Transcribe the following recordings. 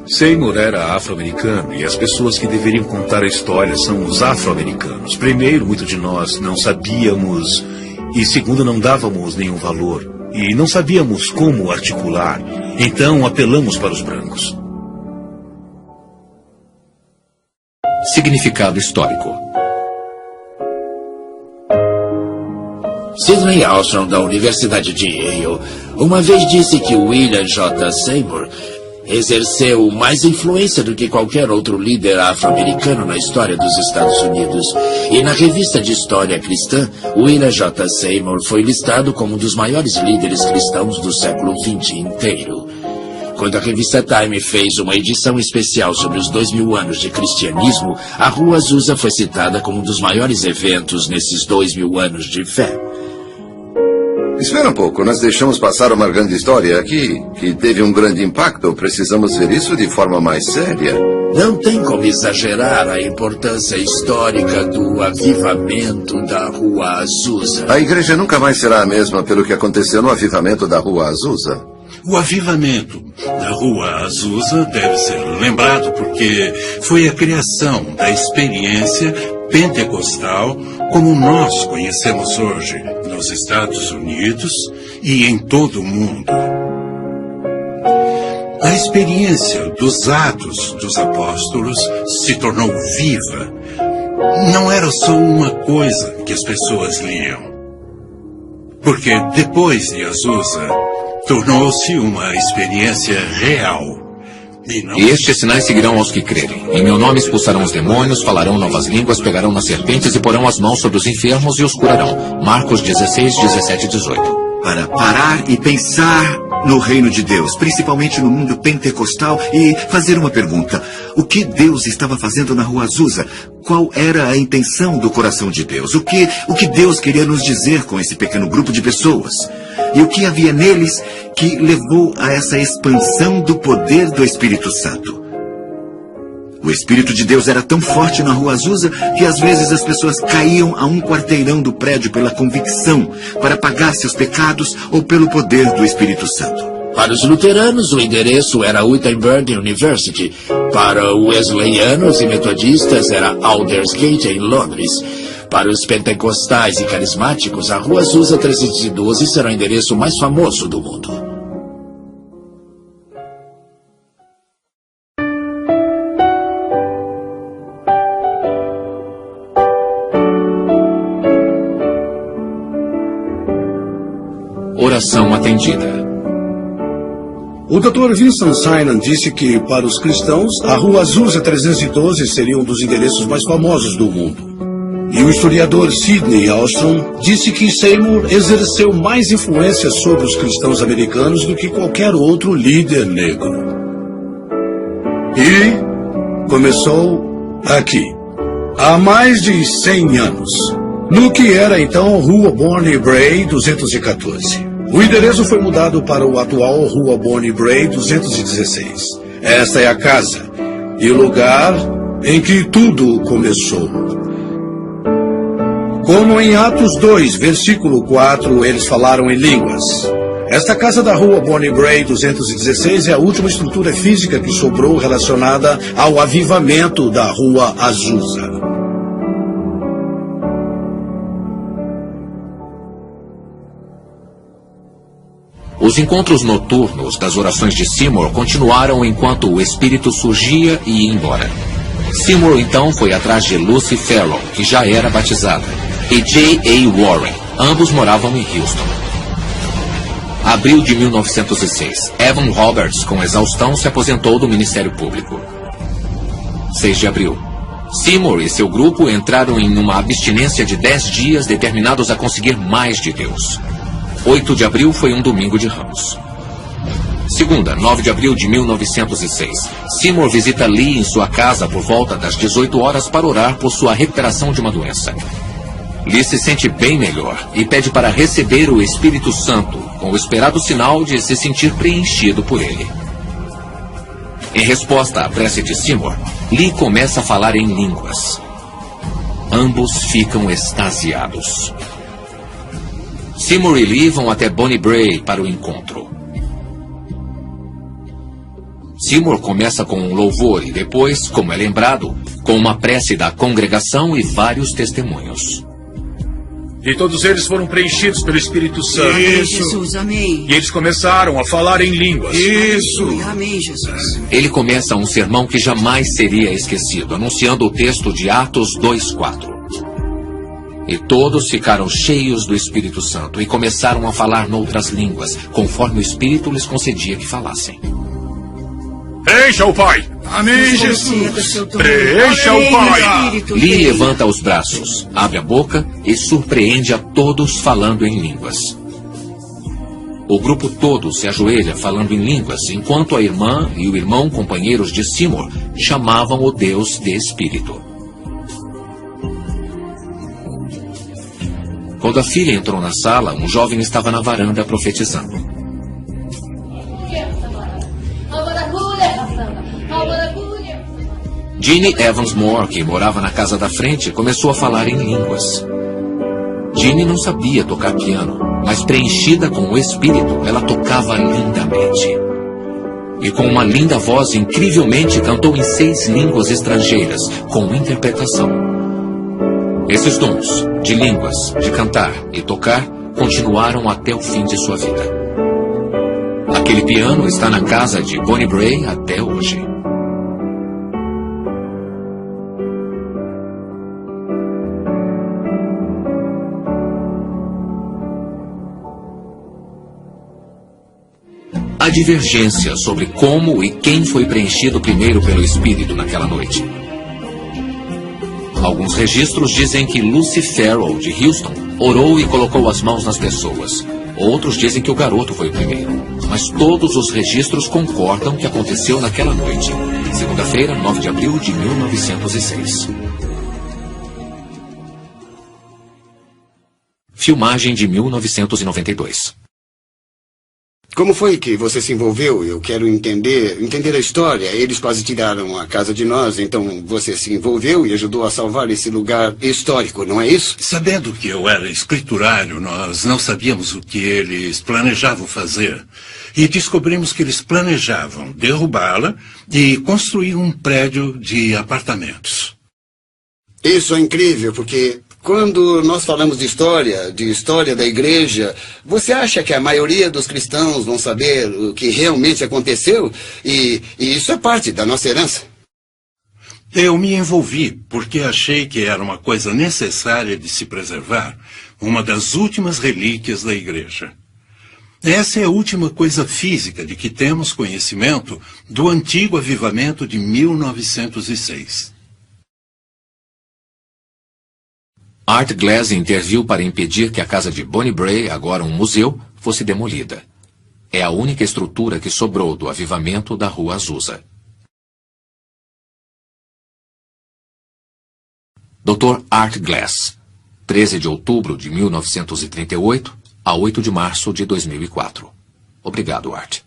Seymour era afro-americano e as pessoas que deveriam contar a história são os afro-americanos. Primeiro, muito de nós não sabíamos e segundo, não dávamos nenhum valor e não sabíamos como articular. Então, apelamos para os brancos. Significado histórico. Sidney Armstrong, da Universidade de Yale, uma vez disse que William J. Seymour exerceu mais influência do que qualquer outro líder afro-americano na história dos Estados Unidos. E na revista de História Cristã, William J. Seymour foi listado como um dos maiores líderes cristãos do século XX inteiro. Quando a revista Time fez uma edição especial sobre os 2000 anos de cristianismo, a Rua Azusa foi citada como um dos maiores eventos nesses 2000 anos de fé. Espera um pouco, nós deixamos passar uma grande história aqui, que teve um grande impacto. Precisamos ver isso de forma mais séria. Não tem como exagerar a importância histórica do avivamento da Rua Azusa. A igreja nunca mais será a mesma pelo que aconteceu no avivamento da Rua Azusa. O avivamento da Rua Azusa deve ser lembrado porque foi a criação da experiência pentecostal como nós conhecemos hoje nos Estados Unidos e em todo o mundo. A experiência dos Atos dos Apóstolos se tornou viva. Não era só uma coisa que as pessoas liam. Porque depois de Azusa, tornou-se uma experiência real. E estes sinais seguirão aos que crerem. Em meu nome expulsarão os demônios, falarão novas línguas, pegarão nas serpentes e porão as mãos sobre os enfermos e os curarão. Marcos 16, 17 e 18. Para parar e pensar no reino de Deus, principalmente no mundo pentecostal, e fazer uma pergunta. O que Deus estava fazendo na Rua Azusa? Qual era a intenção do coração de Deus? O que Deus queria nos dizer com esse pequeno grupo de pessoas? E o que havia neles que levou a essa expansão do poder do Espírito Santo? O Espírito de Deus era tão forte na Rua Azusa que às vezes as pessoas caíam a um quarteirão do prédio pela convicção para pagar seus pecados ou pelo poder do Espírito Santo. Para os luteranos, o endereço era Wittenberg University. Para wesleyanos e metodistas, era Aldersgate, em Londres. Para os pentecostais e carismáticos, a Rua Azusa 312 será o endereço mais famoso do mundo. Oração atendida. O Dr. Vincent Simon disse que, para os cristãos, a Rua Azusa 312 seria um dos endereços mais famosos do mundo. E o historiador Sidney Armstrong disse que Seymour exerceu mais influência sobre os cristãos americanos do que qualquer outro líder negro. E começou aqui, há mais de 100 anos, no que era então Rua Bonnie Bray 214. O endereço foi mudado para o atual Rua Bonnie Bray 216. Esta é a casa e o lugar em que tudo começou. Como em Atos 2, versículo 4, eles falaram em línguas. Esta casa da Rua Bonnie Bray 216 é a última estrutura física que sobrou relacionada ao avivamento da Rua Azusa. Os encontros noturnos das orações de Seymour continuaram enquanto o espírito surgia e ia embora. Seymour então foi atrás de Lucy Farrell, que já era batizada, e J.A. Warren. Ambos moravam em Houston. Abril de 1906. Evan Roberts, com exaustão, se aposentou do Ministério Público. 6 de abril. Seymour e seu grupo entraram em uma abstinência de 10 dias determinados a conseguir mais de Deus. 8 de abril foi um domingo de Ramos. Segunda, 9 de abril de 1906. Seymour visita Lee em sua casa por volta das 18 horas para orar por sua recuperação de uma doença. Lee se sente bem melhor e pede para receber o Espírito Santo, com o esperado sinal de se sentir preenchido por ele. Em resposta à prece de Seymour, Lee começa a falar em línguas. Ambos ficam extasiados. Seymour e Lee vão até Bonnie Bray para o encontro. Seymour começa com um louvor e depois, como é lembrado, com uma prece da congregação e vários testemunhos. E todos eles foram preenchidos pelo Espírito Santo. Amém, Jesus, amém. E eles começaram a falar em línguas. Isso. Amém, Jesus. Ele começa um sermão que jamais seria esquecido, anunciando o texto de Atos 2:4. E todos ficaram cheios do Espírito Santo e começaram a falar noutras línguas, conforme o Espírito lhes concedia que falassem. Encha o Pai! Amém, Jesus. Encha o Pai! Lee levanta os braços, abre a boca e surpreende a todos falando em línguas. O grupo todo se ajoelha falando em línguas, enquanto a irmã e o irmão, companheiros de Seymour, chamavam o Deus de Espírito. Quando a filha entrou na sala, um jovem estava na varanda profetizando. Jeannie Evans Moore, que morava na casa da frente, começou a falar em línguas. Jeannie não sabia tocar piano, mas preenchida com o Espírito, ela tocava lindamente. E com uma linda voz, incrivelmente cantou em 6 línguas estrangeiras, com interpretação. Esses dons, de línguas, de cantar e tocar, continuaram até o fim de sua vida. Aquele piano está na casa de Bonnie Bray até hoje. Há divergência sobre como e quem foi preenchido primeiro pelo Espírito naquela noite. Alguns registros dizem que Lucy Farrell, de Houston, orou e colocou as mãos nas pessoas. Outros dizem que o garoto foi o primeiro. Mas todos os registros concordam que aconteceu naquela noite, segunda-feira, 9 de abril de 1906. Filmagem de 1992. Como foi que você se envolveu? Eu quero entender a história. Eles quase tiraram a casa de nós, então você se envolveu e ajudou a salvar esse lugar histórico, não é isso? Sabendo que eu era escriturário, nós não sabíamos o que eles planejavam fazer. E descobrimos que eles planejavam derrubá-la e construir um prédio de apartamentos. Isso é incrível, porque quando nós falamos de história da igreja, você acha que a maioria dos cristãos vão saber o que realmente aconteceu? E isso é parte da nossa herança. Eu me envolvi porque achei que era uma coisa necessária de se preservar, uma das últimas relíquias da igreja. Essa é a última coisa física de que temos conhecimento do antigo avivamento de 1906. Art Glass interviu para impedir que a casa de Bonnie Bray, agora um museu, fosse demolida. É a única estrutura que sobrou do avivamento da Rua Azusa. Dr. Art Glass, 13 de outubro de 1938 a 8 de março de 2004. Obrigado, Art.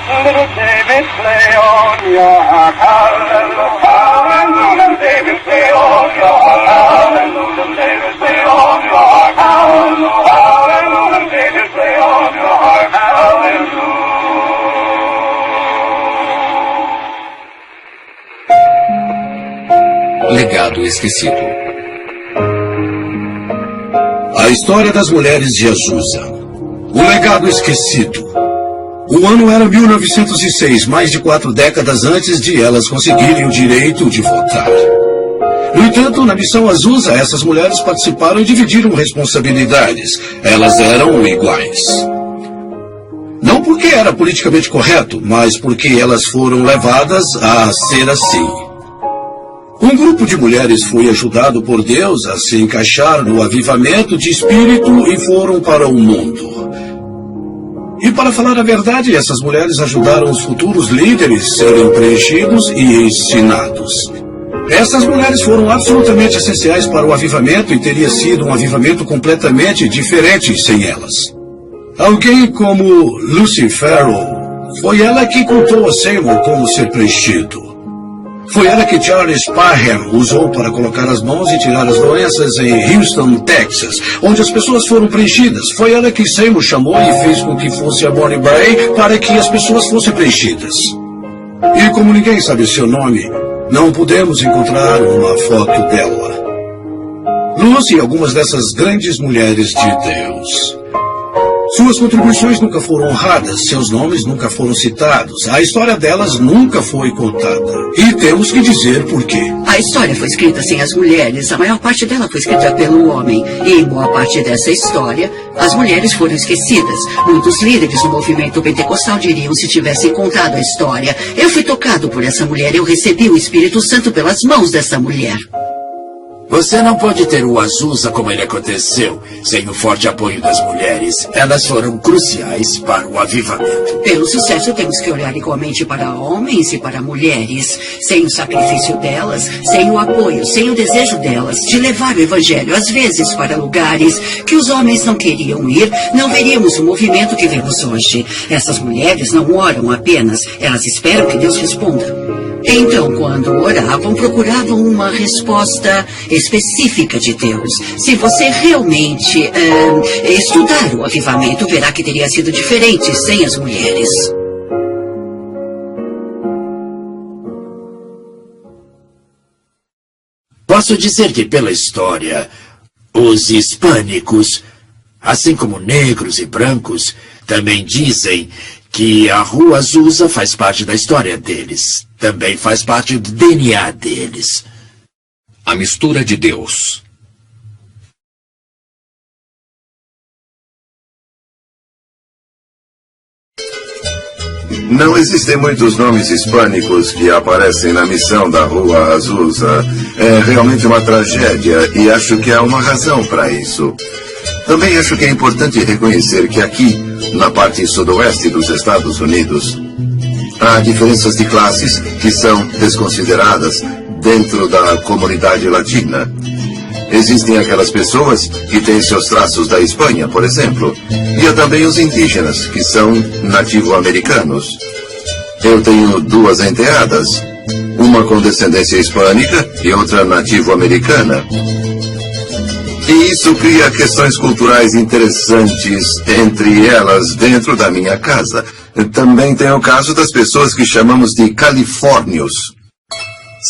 Little David, play on your harp, hallelujah, hallelujah, David, play on your harp, hallelujah, David, play on your harp, hallelujah, hallelujah, David, play on your harp, hallelujah. Legado esquecido. A história das mulheres de Azusa. O legado esquecido. O ano era 1906, mais de 4 décadas antes de elas conseguirem o direito de votar. No entanto, na missão Azusa, essas mulheres participaram e dividiram responsabilidades. Elas eram iguais. Não porque era politicamente correto, mas porque elas foram levadas a ser assim. Um grupo de mulheres foi ajudado por Deus a se encaixar no avivamento de espírito e foram para o mundo. E para falar a verdade, essas mulheres ajudaram os futuros líderes a serem preenchidos e ensinados. Essas mulheres foram absolutamente essenciais para o avivamento e teria sido um avivamento completamente diferente sem elas. Alguém como Lucy Farrell, foi ela que contou a Seymour como ser preenchido. Foi ela que Charles Parham usou para colocar as mãos e tirar as doenças em Houston, Texas, onde as pessoas foram preenchidas. Foi ela que Seymour chamou e fez com que fosse a Bonnie Bray para que as pessoas fossem preenchidas. E como ninguém sabe seu nome, não pudemos encontrar uma foto dela. Lucy e algumas dessas grandes mulheres de Deus. Suas contribuições nunca foram honradas, seus nomes nunca foram citados, a história delas nunca foi contada. E temos que dizer por quê. A história foi escrita sem as mulheres, a maior parte dela foi escrita pelo homem. E em boa parte dessa história, as mulheres foram esquecidas. Muitos líderes do movimento pentecostal diriam se tivessem contado a história. Eu fui tocado por essa mulher, eu recebi o Espírito Santo pelas mãos dessa mulher. Você não pode ter o Azusa como ele aconteceu, sem o forte apoio das mulheres. Elas foram cruciais para o avivamento. Pelo sucesso, temos que olhar igualmente para homens e para mulheres. Sem o sacrifício delas, sem o apoio, sem o desejo delas de levar o evangelho, às vezes, para lugares que os homens não queriam ir, não veríamos o movimento que vemos hoje. Essas mulheres não oram apenas, elas esperam que Deus responda. Então, quando oravam, procuravam uma resposta específica de Deus. Se você realmente estudar o avivamento, verá que teria sido diferente sem as mulheres. Posso dizer que, pela história, os hispânicos, assim como negros e brancos, também dizem que a Rua Azusa faz parte da história deles. Também faz parte do DNA deles. A mistura de Deus. Não existem muitos nomes hispânicos que aparecem na missão da Rua Azusa. É realmente uma tragédia e acho que há uma razão para isso. Também acho que é importante reconhecer que aqui, na parte sudoeste dos Estados Unidos, há diferenças de classes que são desconsideradas dentro da comunidade latina. Existem aquelas pessoas que têm seus traços da Espanha, por exemplo, e há também os indígenas, que são nativo-americanos. Eu tenho duas enteadas, uma com descendência hispânica e outra nativo-americana. E isso cria questões culturais interessantes entre elas dentro da minha casa. Também tem o caso das pessoas que chamamos de califórnios.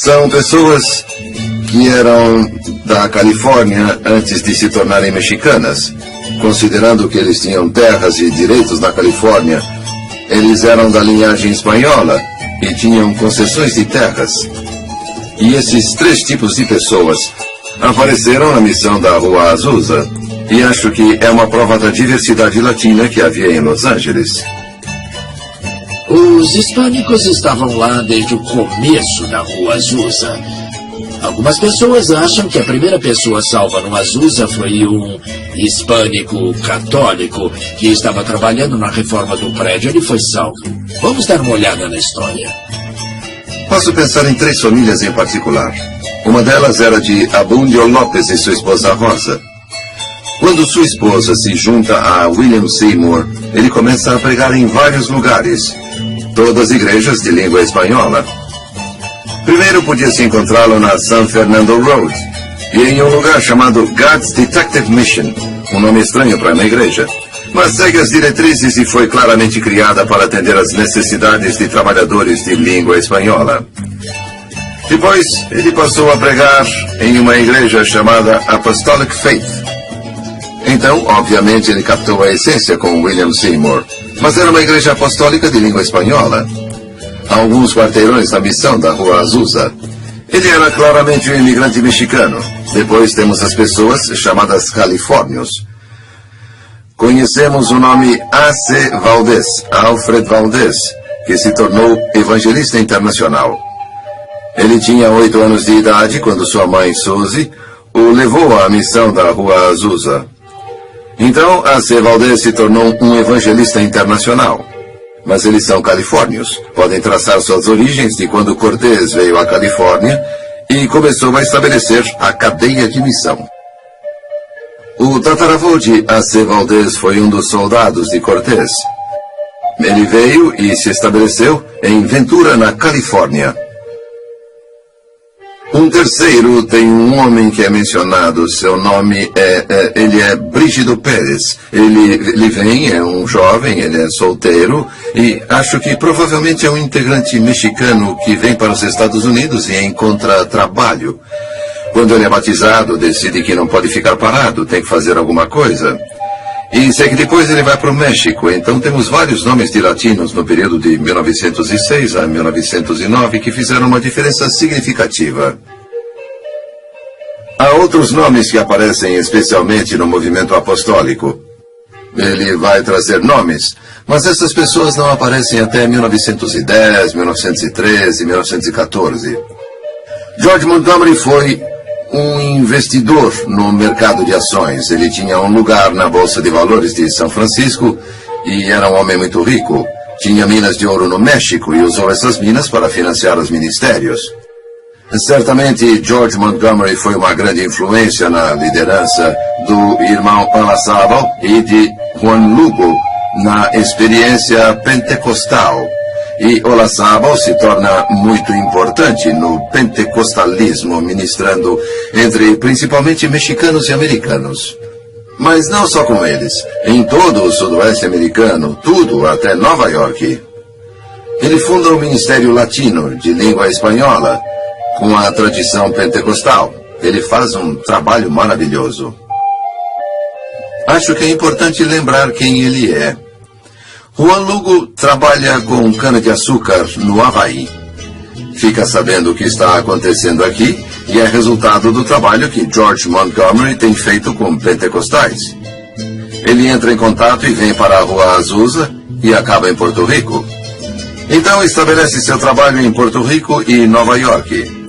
São pessoas que eram da Califórnia antes de se tornarem mexicanas. Considerando que eles tinham terras e direitos na Califórnia, eles eram da linhagem espanhola e tinham concessões de terras. E esses três tipos de pessoas apareceram na missão da Rua Azusa, e acho que é uma prova da diversidade latina que havia em Los Angeles. Os hispânicos estavam lá desde o começo da Rua Azusa. Algumas pessoas acham que a primeira pessoa salva no Azusa foi um hispânico católico que estava trabalhando na reforma do prédio. Ele foi salvo. Vamos dar uma olhada na história. Posso pensar em três famílias em particular. Uma delas era de Abundio Lopes e sua esposa Rosa. Quando sua esposa se junta a William Seymour, ele começa a pregar em vários lugares, todas igrejas de língua espanhola. Primeiro podia-se encontrá-lo na San Fernando Road, e em um lugar chamado God's Detective Mission, um nome estranho para uma igreja, mas segue as diretrizes e foi claramente criada para atender às necessidades de trabalhadores de língua espanhola. Depois, ele passou a pregar em uma igreja chamada Apostolic Faith. Então, obviamente, ele captou a essência com William Seymour, mas era uma igreja apostólica de língua espanhola. A alguns quarteirões da missão da Rua Azusa. Ele era claramente um imigrante mexicano. Depois temos as pessoas chamadas califórnios. Conhecemos o nome A.C. Valdez, Alfred Valdez, que se tornou evangelista internacional. Ele tinha 8 anos de idade quando sua mãe, Suzy, o levou à missão da Rua Azusa. Então, A.C. Valdez se tornou um evangelista internacional. Mas eles são califórnios. Podem traçar suas origens de quando Cortés veio à Califórnia e começou a estabelecer a cadeia de missão. O tataravô de A.C. Valdez foi um dos soldados de Cortés. Ele veio e se estabeleceu em Ventura, na Califórnia. Um terceiro tem um homem que é mencionado, seu nome ele é Brígido Pérez. Ele vem, é um jovem, ele é solteiro, e acho que provavelmente é um integrante mexicano que vem para os Estados Unidos e encontra trabalho. Quando ele é batizado, decide que não pode ficar parado, tem que fazer alguma coisa. E sei que depois ele vai para o México, então temos vários nomes de latinos no período de 1906 a 1909 que fizeram uma diferença significativa. Há outros nomes que aparecem especialmente no movimento apostólico. Ele vai trazer nomes, mas essas pessoas não aparecem até 1910, 1913, 1914. George Montgomery foi um investidor no mercado de ações. Ele tinha um lugar na Bolsa de Valores de São Francisco e era um homem muito rico. Tinha minas de ouro no México e usou essas minas para financiar os ministérios. Certamente, George Montgomery foi uma grande influência na liderança do irmão Olazábal e de Juan Lugo na experiência pentecostal. E Olazábal se torna muito importante no pentecostalismo, ministrando entre principalmente mexicanos e americanos. Mas não só com eles. Em todo o sudoeste americano, tudo até Nova York. Ele funda o Ministério Latino de Língua Espanhola, com a tradição pentecostal. Ele faz um trabalho maravilhoso. Acho que é importante lembrar quem ele é. Juan Lugo trabalha com cana-de-açúcar no Havaí. Fica sabendo o que está acontecendo aqui e é resultado do trabalho que George Montgomery tem feito com pentecostais. Ele entra em contato e vem para a Rua Azusa e acaba em Porto Rico. Então estabelece seu trabalho em Porto Rico e Nova York.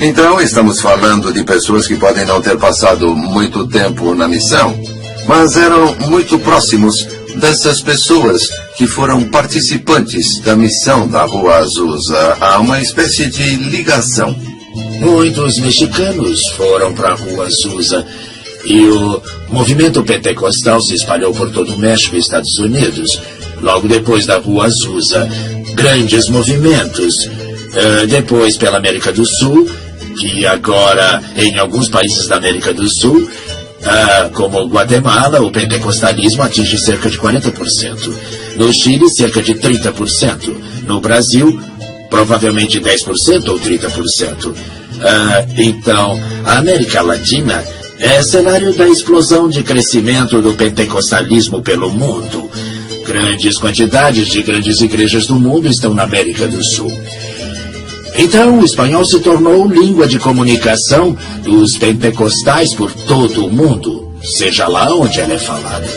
Então estamos falando de pessoas que podem não ter passado muito tempo na missão, mas eram muito próximos dessas pessoas que foram participantes da missão da Rua Azusa. Há uma espécie de ligação. Muitos mexicanos foram para a Rua Azusa e o movimento pentecostal se espalhou por todo o México e Estados Unidos. Logo depois da Rua Azusa, grandes movimentos. Depois pela América do Sul, que agora em alguns países da América do Sul, como Guatemala, o pentecostalismo atinge cerca de 40%. No Chile, cerca de 30%. No Brasil, provavelmente 10% ou 30%. Então, a América Latina é cenário da explosão de crescimento do pentecostalismo pelo mundo. Grandes quantidades de grandes igrejas do mundo estão na América do Sul. Então, o espanhol se tornou língua de comunicação dos pentecostais por todo o mundo, seja lá onde ela é falada.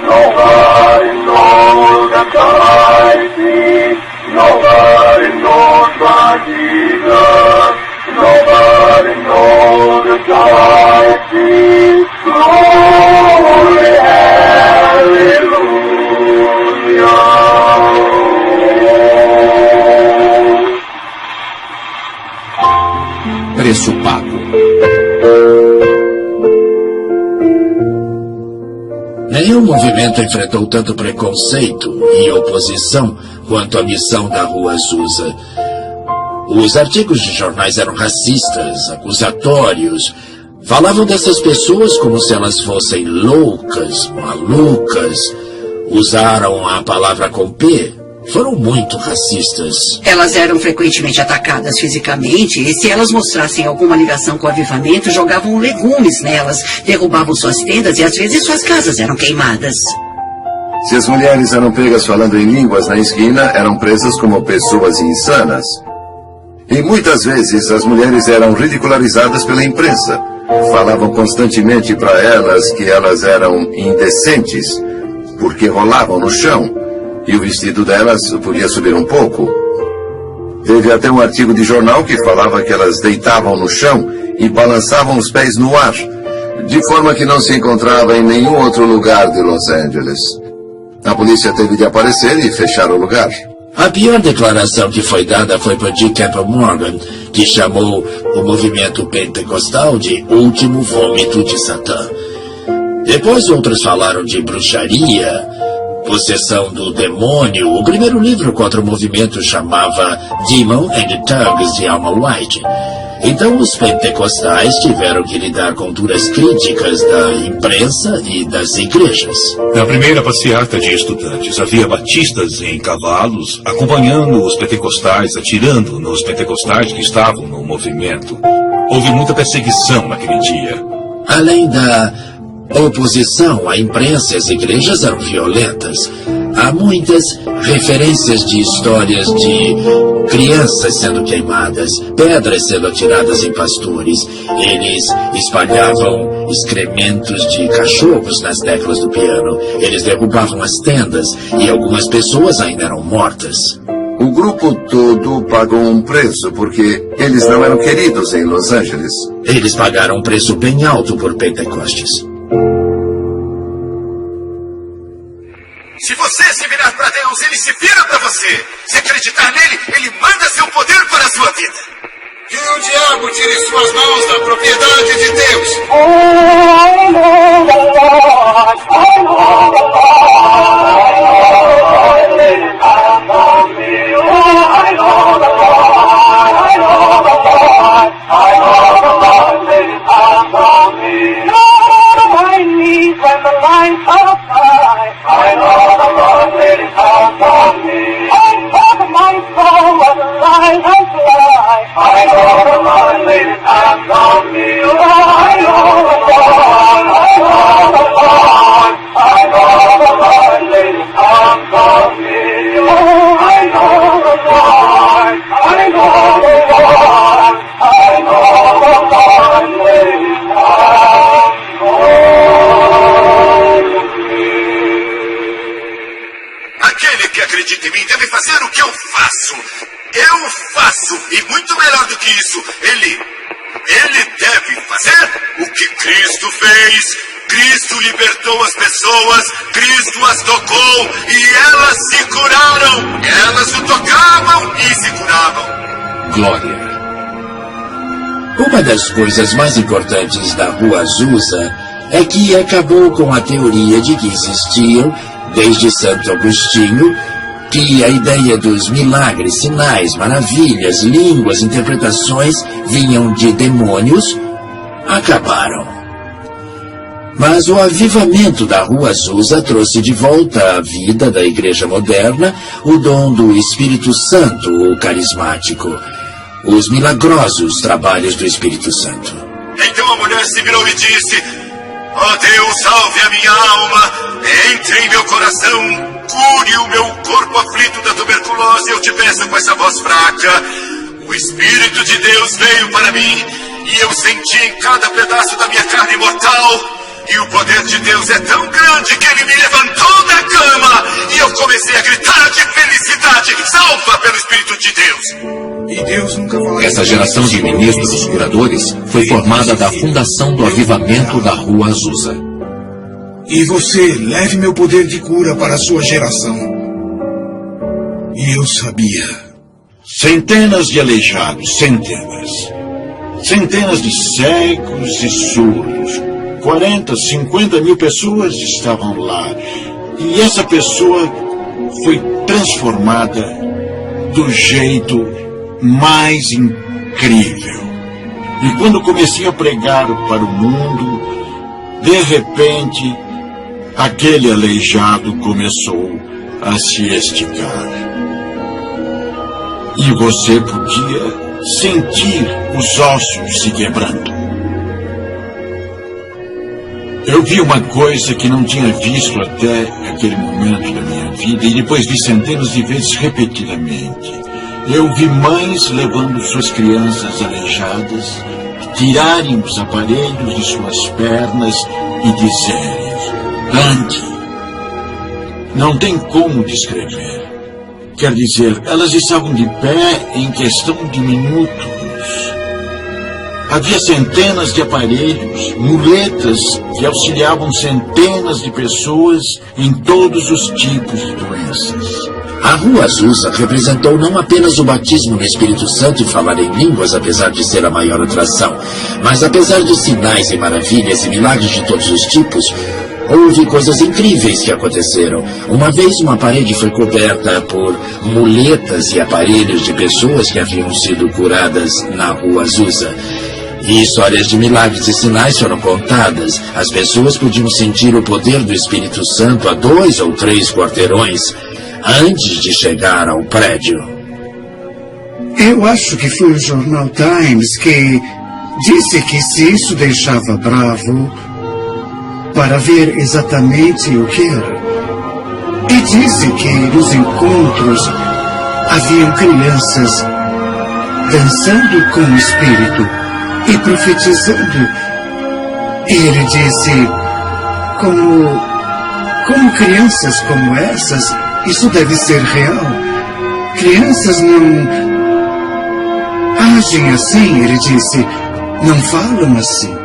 Nobody knows the mighty, nobody knows my Jesus, nobody knows the mighty, glory, hallelujah. Preço pago. Nenhum movimento enfrentou tanto preconceito e oposição quanto a missão da Rua Azusa. Os artigos de jornais eram racistas, acusatórios. Falavam dessas pessoas como se elas fossem loucas, malucas. Usaram a palavra com P. Foram muito racistas. Elas eram frequentemente atacadas fisicamente e se elas mostrassem alguma ligação com o avivamento, jogavam legumes nelas, derrubavam suas tendas e às vezes suas casas eram queimadas. Se as mulheres eram pegas falando em línguas na esquina, eram presas como pessoas insanas. E muitas vezes as mulheres eram ridicularizadas pela imprensa. Falavam constantemente para elas que elas eram indecentes, porque rolavam no chão. E o vestido delas podia subir um pouco. Teve até um artigo de jornal que falava que elas deitavam no chão e balançavam os pés no ar, de forma que não se encontrava em nenhum outro lugar de Los Angeles. A polícia teve de aparecer e fechar o lugar. A pior declaração que foi dada foi por G. Campbell Morgan, que chamou o movimento pentecostal de último vômito de Satã. Depois outros falaram de bruxaria. possessão do demônio, o primeiro livro contra o movimento chamava Demon and Thugs de Alma White. Então os pentecostais tiveram que lidar com duras críticas da imprensa e das igrejas. Na primeira passeata de estudantes, havia batistas em cavalos, acompanhando os pentecostais, atirando nos pentecostais que estavam no movimento. Houve muita perseguição naquele dia. Além da oposição, a imprensa e as igrejas eram violentas. Há muitas referências de histórias de crianças sendo queimadas, pedras sendo atiradas em pastores. Eles espalhavam excrementos de cachorros nas teclas do piano. Eles derrubavam as tendas e algumas pessoas ainda eram mortas. O grupo todo pagou um preço porque eles não eram queridos em Los Angeles. Eles pagaram um preço bem alto por Pentecostes. Se você se virar para Deus, Ele se vira para você. Se acreditar nele, Ele manda seu poder para a sua vida. Que o diabo tire suas mãos da propriedade de Deus. I know the Lord, I know the Lord, laid his hands on me. I know the Lord, I know the Lord, I know the Lord, laid his hands on me. Lord, on my knees when the line fell aside. I know the Lord laid his hands on me. I thought my soul was alive and fly. I know the Lord laid his hands on me. Oh, I know the Lord, I know the Lord, I know the Lord laid his hands on me. Oh, I know the Lord, I know the Lord, I know the Lord laid his hands on me. Aquele que acredita em mim deve fazer o que eu faço. Eu faço, e muito melhor do que isso. Ele deve fazer o que Cristo fez. Cristo libertou as pessoas, Cristo as tocou e elas se curaram. Elas o tocavam e se curavam. Glória. Uma das coisas mais importantes da Rua Azusa é que acabou com a teoria de que existiam, desde Santo Agostinho, que a ideia dos milagres, sinais, maravilhas, línguas, interpretações vinham de demônios, acabaram. Mas o avivamento da Rua Azusa trouxe de volta à vida da igreja moderna o dom do Espírito Santo, o carismático, os milagrosos trabalhos do Espírito Santo. Então a mulher se virou e disse: ó Deus, salve a minha alma, entre em meu coração, cure o meu corpo aflito da tuberculose, eu te peço com essa voz fraca. O Espírito de Deus veio para mim e eu senti em cada pedaço da minha carne mortal. E o poder de Deus é tão grande que ele me levantou da cama e eu comecei a gritar de felicidade, salva pelo Espírito de Deus. E Deus nunca vai... Essa geração de ministros curadores foi formada da fundação do avivamento da Rua Azusa. E você, leve meu poder de cura para a sua geração. E eu sabia. Centenas de aleijados, centenas. Centenas de cegos e surdos. 40, 50 mil pessoas estavam lá. E essa pessoa foi transformada do jeito mais incrível. E quando comecei a pregar para o mundo, de repente, aquele aleijado começou a se esticar. E você podia sentir os ossos se quebrando. Eu vi uma coisa que não tinha visto até aquele momento da minha vida e depois vi centenas de vezes repetidamente. Eu vi mães levando suas crianças aleijadas, tirarem os aparelhos de suas pernas e dizerem: ande. Não tem como descrever. Quer dizer, elas estavam de pé em questão de minutos. Havia centenas de aparelhos, muletas que auxiliavam centenas de pessoas em todos os tipos de doenças. A Rua Azusa representou não apenas o batismo no Espírito Santo e falar em línguas, apesar de ser a maior atração, mas apesar de sinais e maravilhas e milagres de todos os tipos, Houve coisas incríveis que aconteceram. Uma vez uma parede foi coberta por muletas e aparelhos de pessoas que haviam sido curadas na Rua Azusa. E histórias de milagres e sinais foram contadas. As pessoas podiam sentir o poder do Espírito Santo a 2 ou 3 quarteirões antes de chegar ao prédio. Eu acho que foi o jornal Times que disse que se isso deixava Bravo para ver exatamente o que era. E disse que nos encontros haviam crianças dançando com o Espírito e profetizando. E ele disse, como crianças como essas, isso deve ser real. Crianças não agem assim, ele disse, não falam assim.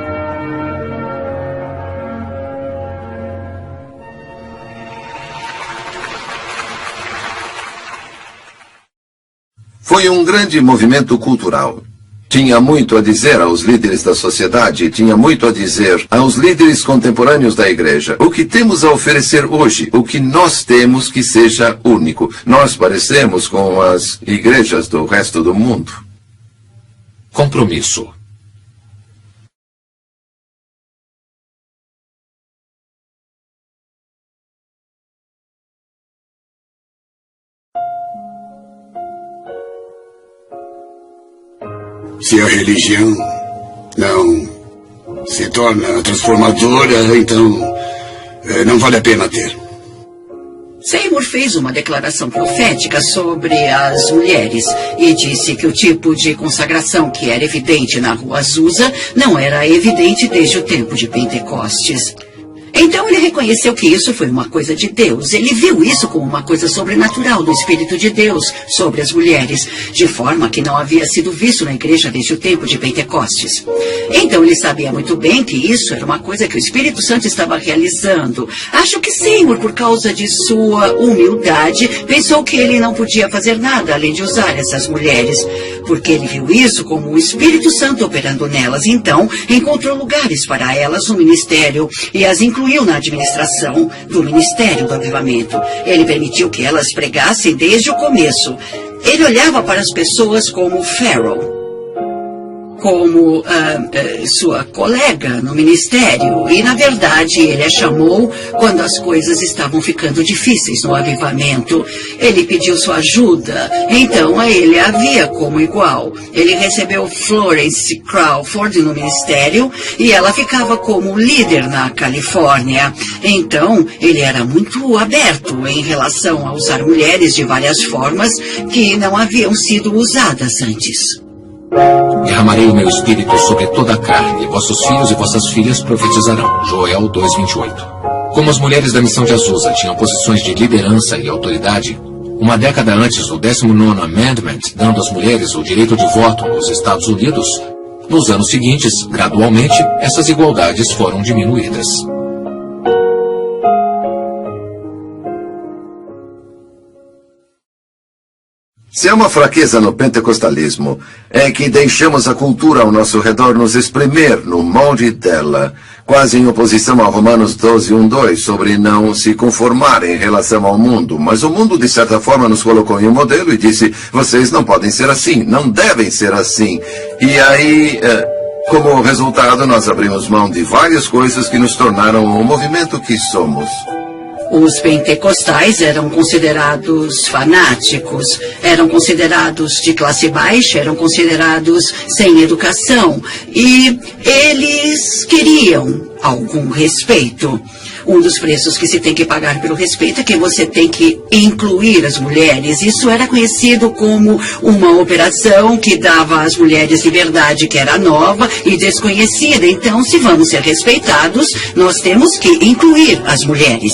Foi um grande movimento cultural. Tinha muito a dizer aos líderes da sociedade, tinha muito a dizer aos líderes contemporâneos da igreja. O que temos a oferecer hoje, o que nós temos que seja único. Nós parecemos com as igrejas do resto do mundo. Compromisso. Se a religião não se torna transformadora, então não vale a pena ter. Seymour fez uma declaração profética sobre as mulheres e disse que o tipo de consagração que era evidente na Rua Azusa não era evidente desde o tempo de Pentecostes. Então ele reconheceu que isso foi uma coisa de Deus. Ele viu isso como uma coisa sobrenatural do Espírito de Deus sobre as mulheres, de forma que não havia sido visto na igreja desde o tempo de Pentecostes. Então ele sabia muito bem que isso era uma coisa que o Espírito Santo estava realizando. Acho que Seymour, por causa de sua humildade, pensou que ele não podia fazer nada além de usar essas mulheres, porque ele viu isso como o Espírito Santo operando nelas. Então encontrou lugares para elas no ministério e as incluiu na administração do Ministério do Avivamento. Ele permitiu que elas pregassem desde o começo. Ele olhava para as pessoas como Farrell, como sua colega no ministério. E, na verdade, ele a chamou quando as coisas estavam ficando difíceis no avivamento. Ele pediu sua ajuda, então ele a via como igual. Ele recebeu Florence Crawford no ministério e ela ficava como líder na Califórnia. Então, ele era muito aberto em relação a usar mulheres de várias formas que não haviam sido usadas antes. Derramarei o meu espírito sobre toda a carne, vossos filhos e vossas filhas profetizarão. Joel 2:28. Como as mulheres da missão de Azusa tinham posições de liderança e autoridade, uma década antes do 19º Amendment, dando às mulheres o direito de voto nos Estados Unidos, nos anos seguintes, gradualmente, essas igualdades foram diminuídas. Se há uma fraqueza no pentecostalismo, é que deixamos a cultura ao nosso redor nos espremer no molde dela, quase em oposição a Romanos 12:1-2, sobre não se conformar em relação ao mundo. Mas o mundo, de certa forma, nos colocou em um modelo e disse, vocês não podem ser assim, não devem ser assim. E aí, como resultado, nós abrimos mão de várias coisas que nos tornaram o movimento que somos. Os pentecostais eram considerados fanáticos, eram considerados de classe baixa, eram considerados sem educação. E eles queriam algum respeito. Um dos preços que se tem que pagar pelo respeito é que você tem que incluir as mulheres. Isso era conhecido como uma operação que dava às mulheres liberdade, que era nova e desconhecida. Então, se vamos ser respeitados, nós temos que incluir as mulheres.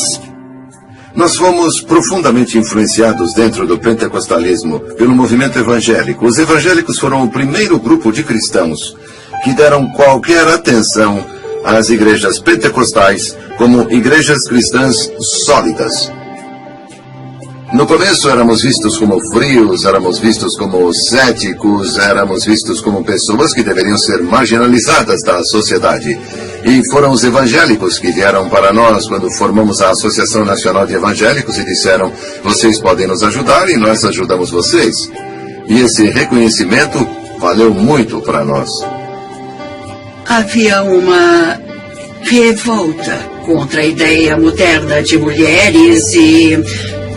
Nós fomos profundamente influenciados dentro do pentecostalismo pelo movimento evangélico. Os evangélicos foram o primeiro grupo de cristãos que deram qualquer atenção às igrejas pentecostais como igrejas cristãs sólidas. No começo éramos vistos como frios, éramos vistos como céticos, éramos vistos como pessoas que deveriam ser marginalizadas da sociedade. E foram os evangélicos que vieram para nós quando formamos a Associação Nacional de Evangélicos e disseram: vocês podem nos ajudar e nós ajudamos vocês. E esse reconhecimento valeu muito para nós. Havia uma revolta contra a ideia moderna de mulheres e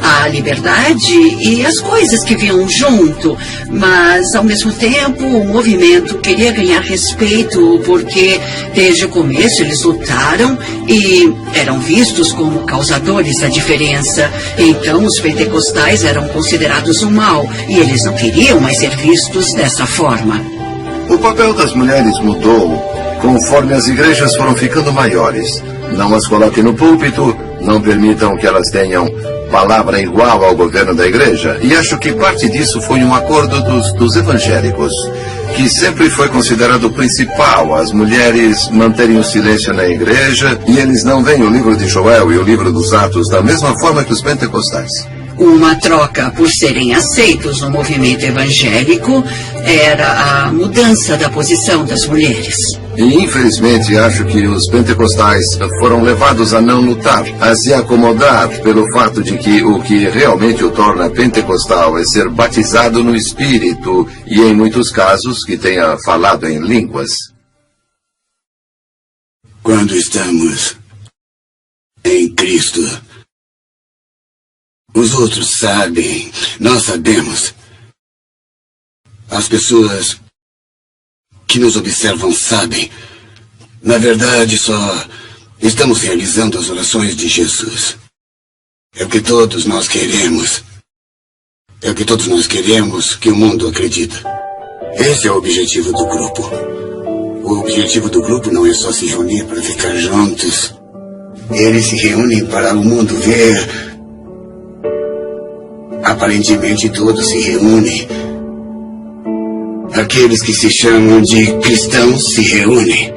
a liberdade e as coisas que vinham junto, mas ao mesmo tempo o movimento queria ganhar respeito porque desde o começo eles lutaram e eram vistos como causadores da diferença. Então os pentecostais eram considerados um mal e eles não queriam mais ser vistos dessa forma. O papel das mulheres mudou conforme as igrejas foram ficando maiores. Não as coloquem no púlpito, não permitam que elas tenham palavra igual ao governo da igreja. E acho que parte disso foi um acordo dos evangélicos, que sempre foi considerado principal, as mulheres manterem o silêncio na igreja, e eles não veem o livro de Joel e o livro dos Atos da mesma forma que os pentecostais. Uma troca por serem aceitos no movimento evangélico era a mudança da posição das mulheres. E infelizmente acho que os pentecostais foram levados a não lutar, a se acomodar pelo fato de que o que realmente o torna pentecostal é ser batizado no Espírito e em muitos casos que tenha falado em línguas. Quando estamos em Cristo, os outros sabem, nós sabemos. As pessoas que nos observam sabem. Na verdade, só estamos realizando as orações de Jesus. É o que todos nós queremos. É o que todos nós queremos que o mundo acredita. Esse é o objetivo do grupo. O objetivo do grupo não é só se reunir para ficar juntos. Eles se reúnem para o mundo ver. Aparentemente todos se reúnem. Aqueles que se chamam de cristãos se reúnem.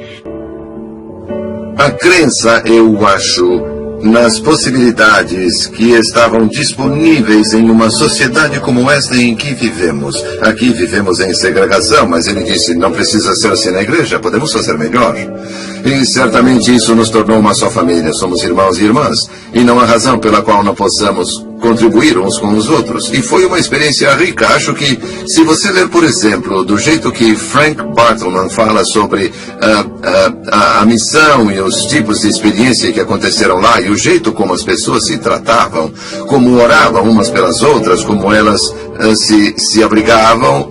A crença, eu acho, nas possibilidades que estavam disponíveis em uma sociedade como esta em que vivemos. Aqui vivemos em segregação, mas ele disse, não precisa ser assim na igreja, podemos fazer melhor. E certamente isso nos tornou uma só família, somos irmãos e irmãs, e não há razão pela qual não possamos contribuir uns com os outros. E foi uma experiência rica. Acho que, se você ler, por exemplo, do jeito que Frank Bartleman fala sobre a missão e os tipos de experiência que aconteceram lá, e o jeito como as pessoas se tratavam, como oravam umas pelas outras, como elas se abrigavam,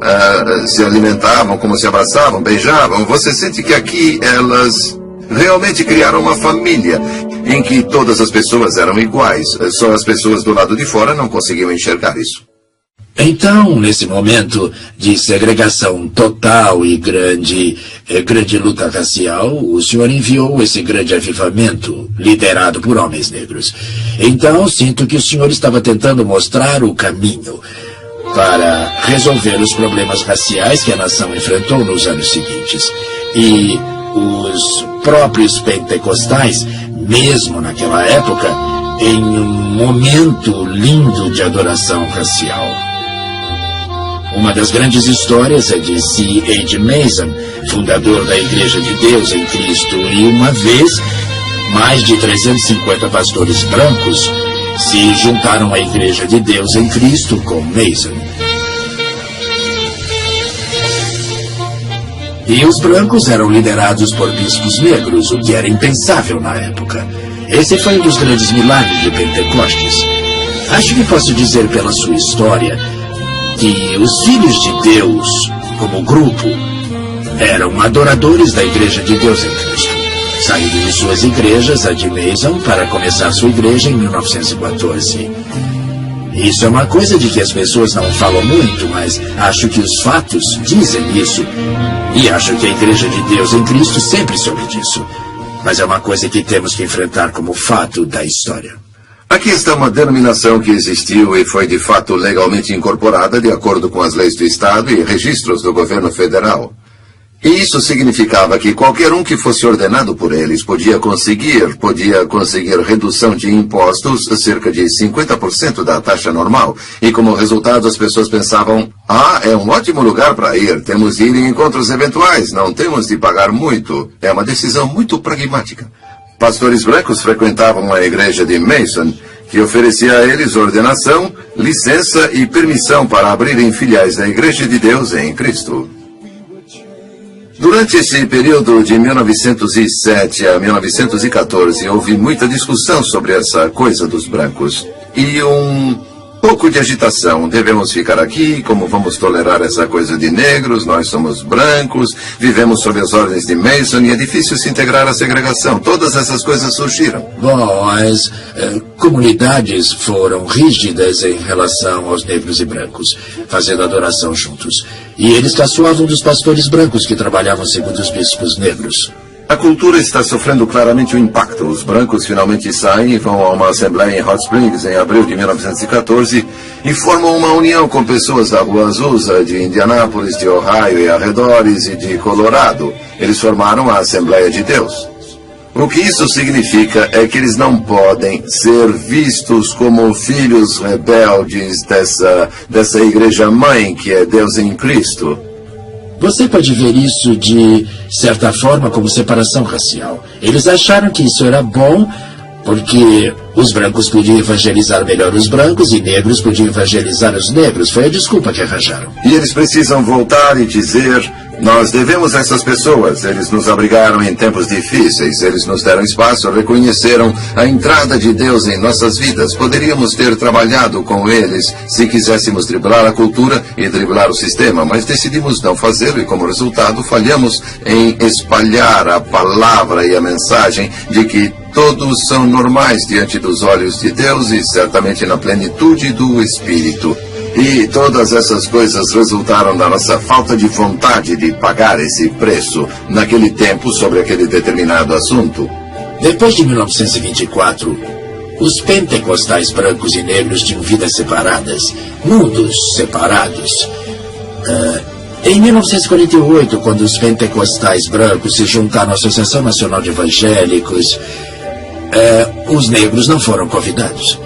se alimentavam, como se abraçavam, beijavam, você sente que aqui elas realmente criaram uma família em que todas as pessoas eram iguais. Só as pessoas do lado de fora não conseguiam enxergar isso. Então, nesse momento de segregação total e grande luta racial, o Senhor enviou esse grande avivamento, liderado por homens negros. Então, sinto que o Senhor estava tentando mostrar o caminho para resolver os problemas raciais que a nação enfrentou nos anos seguintes. E os próprios pentecostais, mesmo naquela época, em um momento lindo de adoração racial. Uma das grandes histórias é de C.H. Mason, fundador da Igreja de Deus em Cristo, e uma vez, mais de 350 pastores brancos se juntaram à Igreja de Deus em Cristo com Mason. E os brancos eram liderados por bispos negros, o que era impensável na época. Esse foi um dos grandes milagres de Pentecostes. Acho que posso dizer pela sua história que os filhos de Deus, como grupo, eram adoradores da Igreja de Deus em Cristo. Saíram de suas igrejas, a de Mason, para começar sua igreja em 1914. Isso é uma coisa de que as pessoas não falam muito, mas acho que os fatos dizem isso. E acho que a Igreja de Deus em Cristo sempre soube disso. Mas é uma coisa que temos que enfrentar como fato da história. Aqui está uma denominação que existiu e foi de fato legalmente incorporada de acordo com as leis do Estado e registros do governo federal. E isso significava que qualquer um que fosse ordenado por eles podia conseguir redução de impostos cerca de 50% da taxa normal. E como resultado as pessoas pensavam, é um ótimo lugar para ir, temos de ir em encontros eventuais, não temos de pagar muito. É uma decisão muito pragmática. Pastores brancos frequentavam a igreja de Mason, que oferecia a eles ordenação, licença e permissão para abrirem filiais da Igreja de Deus em Cristo. Durante esse período de 1907 a 1914, houve muita discussão sobre essa coisa dos brancos. E um pouco de agitação. Devemos ficar aqui? Como vamos tolerar essa coisa de negros? Nós somos brancos, vivemos sob as ordens de Mason e é difícil se integrar à segregação. Todas essas coisas surgiram. Bom, as comunidades foram rígidas em relação aos negros e brancos, fazendo adoração juntos. E eles caçoavam dos pastores brancos que trabalhavam segundo os bispos negros. A cultura está sofrendo claramente o impacto. Os brancos finalmente saem e vão a uma assembleia em Hot Springs em abril de 1914 e formam uma união com pessoas da Rua Azusa, de Indianápolis, de Ohio e arredores e de Colorado. Eles formaram a Assembleia de Deus. O que isso significa é que eles não podem ser vistos como filhos rebeldes dessa igreja-mãe que é Deus em Cristo. Você pode ver isso de certa forma como separação racial. Eles acharam que isso era bom porque os brancos podiam evangelizar melhor os brancos e negros podiam evangelizar os negros. Foi a desculpa que arranjaram. E eles precisam voltar e dizer, nós devemos a essas pessoas. Eles nos abrigaram em tempos difíceis, eles nos deram espaço, reconheceram a entrada de Deus em nossas vidas. Poderíamos ter trabalhado com eles se quiséssemos driblar a cultura e driblar o sistema, mas decidimos não fazê-lo e como resultado falhamos em espalhar a palavra e a mensagem de que todos são normais diante dos olhos de Deus e certamente na plenitude do Espírito. E todas essas coisas resultaram da nossa falta de vontade de pagar esse preço naquele tempo sobre aquele determinado assunto. Depois de 1924, os pentecostais brancos e negros tinham vidas separadas, mundos separados. Em 1948, quando os pentecostais brancos se juntaram à Associação Nacional de Evangélicos, os negros não foram convidados.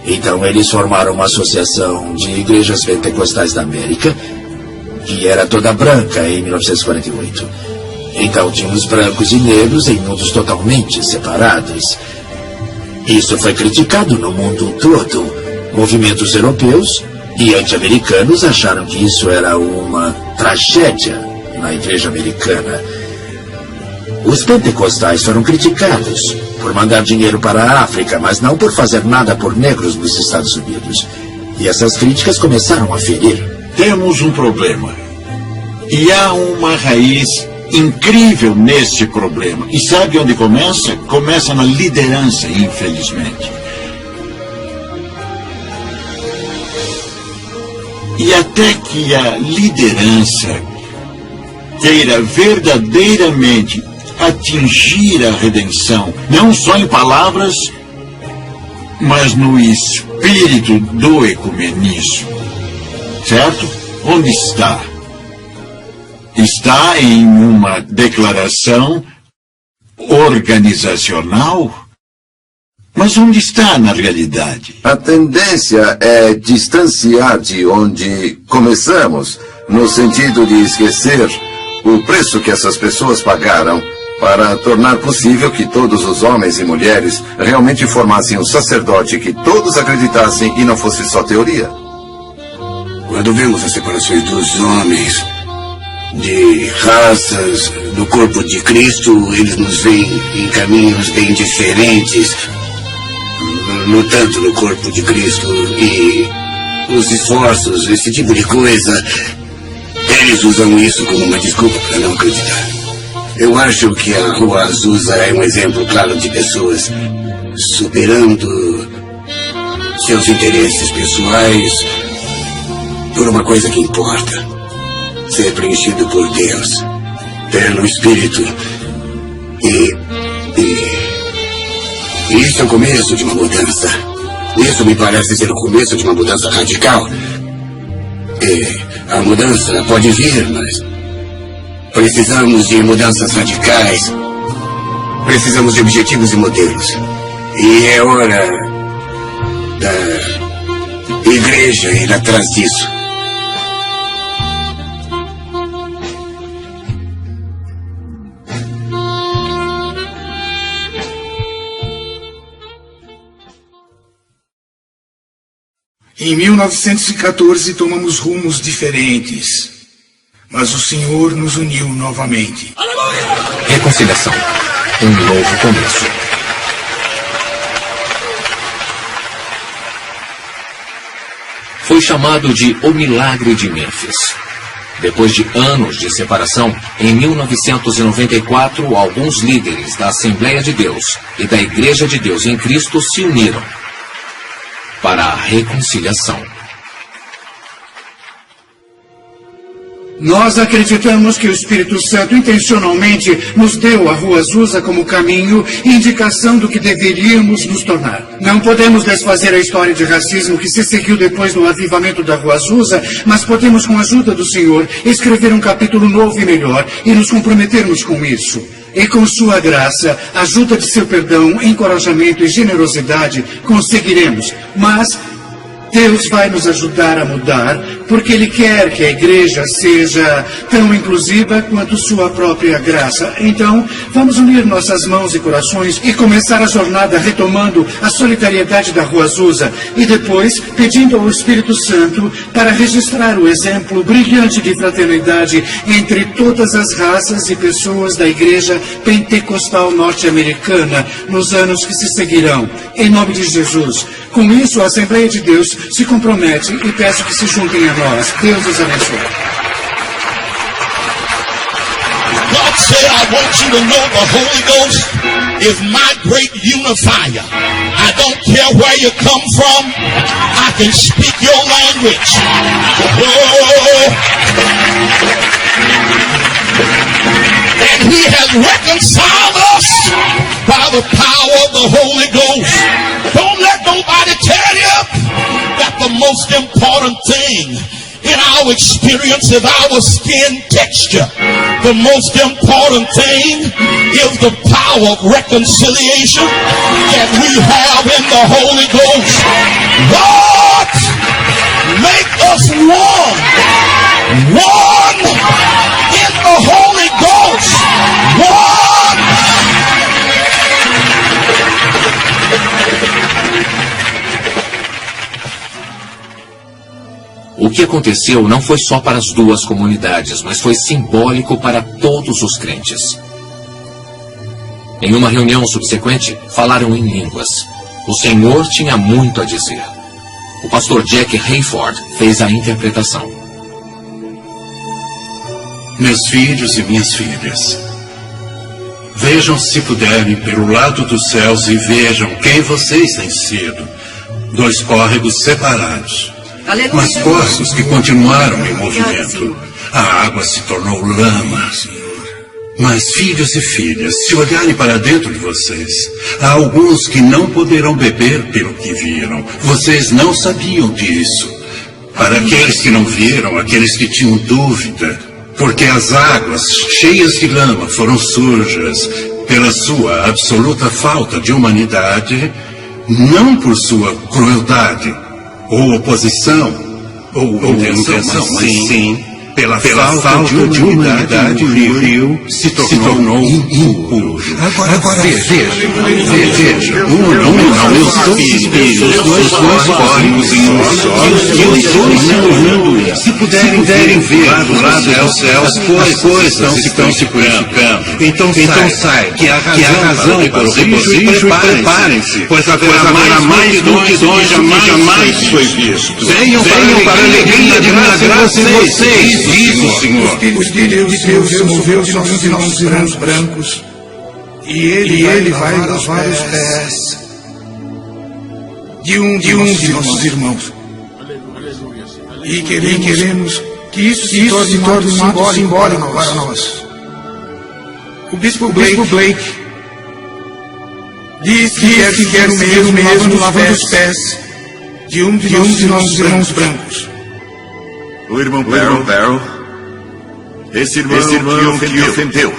Então eles formaram uma associação de igrejas pentecostais da América, que era toda branca em 1948. Então tínhamos brancos e negros em mundos totalmente separados. Isso foi criticado no mundo todo. Movimentos europeus e anti-americanos acharam que isso era uma tragédia na igreja americana. Os pentecostais foram criticados por mandar dinheiro para a África, mas não por fazer nada por negros nos Estados Unidos. E essas críticas começaram a ferir. Temos um problema. E há uma raiz incrível nesse problema. E sabe onde começa? Começa na liderança, infelizmente. E até que a liderança queira verdadeiramente atingir a redenção, não só em palavras, mas no espírito do ecumenismo. Certo? Onde está? Está em uma declaração organizacional? Mas onde está na realidade? A tendência é distanciar de onde começamos, no sentido de esquecer o preço que essas pessoas pagaram para tornar possível que todos os homens e mulheres realmente formassem um sacerdote que todos acreditassem e não fosse só teoria. Quando vemos as separações dos homens, de raças, do corpo de Cristo, eles nos veem em caminhos bem diferentes, lutando no corpo de Cristo e os esforços, esse tipo de coisa, eles usam isso como uma desculpa para não acreditar. Eu acho que a Rua Azusa é um exemplo claro de pessoas superando seus interesses pessoais por uma coisa que importa: ser preenchido por Deus, pelo Espírito. E isso é o começo de uma mudança. Isso me parece ser o começo de uma mudança radical. E a mudança pode vir, mas Precisamos de mudanças radicais. Precisamos de objetivos e modelos. E é hora da igreja ir atrás disso. Em 1914 tomamos rumos diferentes, mas o Senhor nos uniu novamente. Reconciliação. Um novo começo. Foi chamado de O Milagre de Mênfis. Depois de anos de separação, em 1994, alguns líderes da Assembleia de Deus e da Igreja de Deus em Cristo se uniram para a reconciliação. Nós acreditamos que o Espírito Santo intencionalmente nos deu a Rua Azusa como caminho e indicação do que deveríamos nos tornar. Não podemos desfazer a história de racismo que se seguiu depois do avivamento da Rua Azusa, mas podemos, com a ajuda do Senhor, escrever um capítulo novo e melhor e nos comprometermos com isso. E com sua graça, ajuda de seu perdão, encorajamento e generosidade, conseguiremos. Mas Deus vai nos ajudar a mudar, porque Ele quer que a igreja seja tão inclusiva quanto sua própria graça. Então, vamos unir nossas mãos e corações e começar a jornada retomando a solidariedade da Rua Azusa e depois pedindo ao Espírito Santo para registrar o exemplo brilhante de fraternidade entre todas as raças e pessoas da igreja pentecostal norte-americana nos anos que se seguirão. Em nome de Jesus. Com isso, a Assembleia de Deus se compromete e peço que se juntem a nós. Deus os abençoe. God said, I want you to know the Holy Ghost is my great unifier. I don't care where you come from. I can speak your language. Oh. And He has reconciled us by the power of the Holy Ghost. Don't let nobody tell you that the most important thing in our experience is our skin texture. The most important thing is the power of reconciliation that we have in the Holy Ghost. Lord, make us one. One in the Holy Ghost. One. O que aconteceu não foi só para as duas comunidades, mas foi simbólico para todos os crentes. Em uma reunião subsequente, falaram em línguas. O Senhor tinha muito a dizer. O pastor Jack Hayford fez a interpretação. Meus filhos e minhas filhas, vejam se puderem pelo lado dos céus e vejam quem vocês têm sido. Dois córregos separados, mas poços que continuaram em movimento. A água se tornou lama. Mas, filhos e filhas, se olharem para dentro de vocês, há alguns que não poderão beber pelo que viram. Vocês não sabiam disso. Para aqueles que não viram, aqueles que tinham dúvida, porque as águas cheias de lama foram sujas pela sua absoluta falta de humanidade, não por sua crueldade, ou oposição, ou intenção, mas sim pela falta de humanidade, o rio se tornou impuro. Agora veja, os dois espelhos, os dois córregos em um só, e os dois se tornando, se puderem ver do lado do céu, as coisas estão se purificando. Então sai, que a razão é para o regozijo, e preparem-se, pois haverá mais multidões jamais foi visto. Venham para a alegria de minha graça em vocês. Diz o Senhor. O Espírito de Deus se moveu de nossos irmãos brancos e ele vai lavar os pés de um de nossos irmãos. E queremos que isso se torne um ato simbólico para nós. O Bispo Blake diz que quer o mesmo lavando os pés de um de nossos irmãos brancos. O irmão Barrow esse irmão que ofendeu